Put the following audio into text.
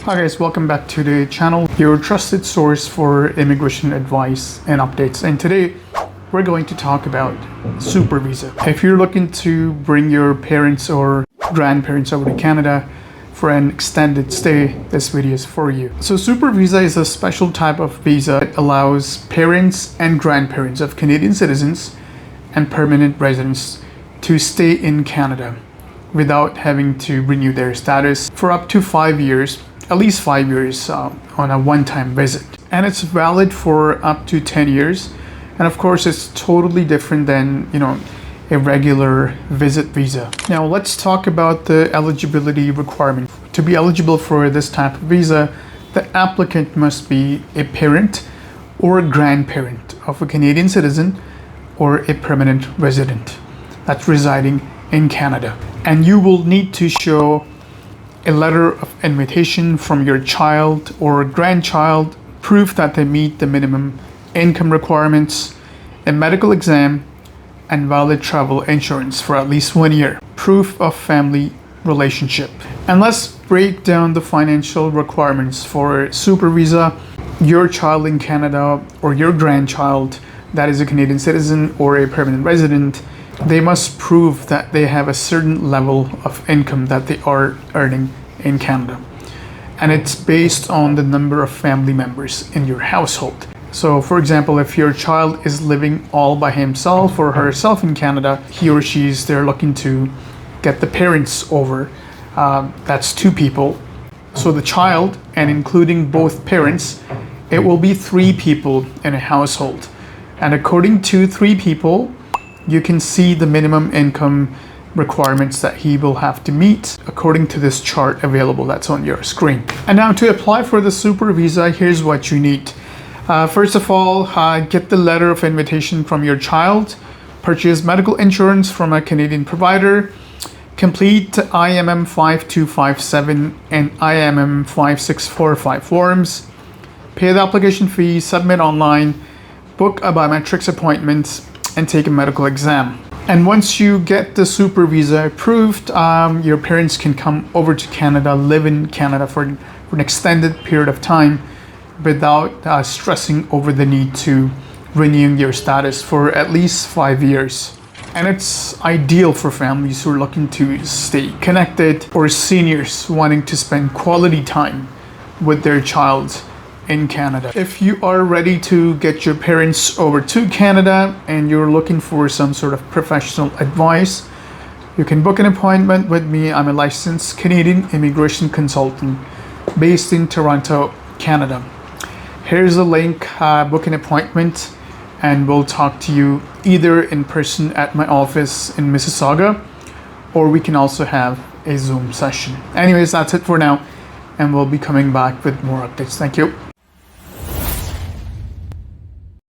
Hi guys, welcome back to the channel, your trusted source for immigration advice and updates. And today we're going to talk about super visa. If you're looking to bring your parents or grandparents over to Canada for an extended stay, this video is for you. So super visa is a special type of visa that allows parents and grandparents of Canadian citizens and permanent residents to stay in Canada without having to renew their status for up to 5 years, at least 5 years on a one-time visit. And it's valid for up to 10 years. And of course, it's totally different than, a regular visit visa. Now let's talk about the eligibility requirement. To be eligible for this type of visa, the applicant must be a parent or a grandparent of a Canadian citizen or a permanent resident that's residing in Canada. And you will need to show a letter of invitation from your child or grandchild, proof that they meet the minimum income requirements, a medical exam, and valid travel insurance for at least 1 year, proof of family relationship. And let's break down the financial requirements for super visa. Your child in Canada or your grandchild that is a Canadian citizen or a permanent resident, they must prove that they have a certain level of income that they are earning in Canada. And it's based on the number of family members in your household. So for example, if your child is living all by himself or herself in Canada, he or she's there looking to get the parents over, that's 2 people. So the child, and including both parents, it will be 3 people in a household. And according to 3 people, you can see the minimum income requirements that he will have to meet according to this chart available that's on your screen. And now to apply for the super visa, here's what you need. First of all, get the letter of invitation from your child, purchase medical insurance from a Canadian provider, complete IMM 5257 and IMM 5645 forms, pay the application fee, submit online, book a biometrics appointment, and take a medical exam. And once you get the super visa approved, your parents can come over to Canada, live in Canada for an extended period of time without stressing over the need to renewing your status for at least 5 years. And it's ideal for families who are looking to stay connected or seniors wanting to spend quality time with their child in Canada. If you are ready to get your parents over to Canada and you're looking for some sort of professional advice, you can book an appointment with me. I'm a licensed Canadian immigration consultant based in Toronto, Canada. Here's a link, book an appointment, and we'll talk to you either in person at my office in Mississauga, or we can also have a Zoom session. Anyways, that's it for now, and we'll be coming back with more updates. Thank you.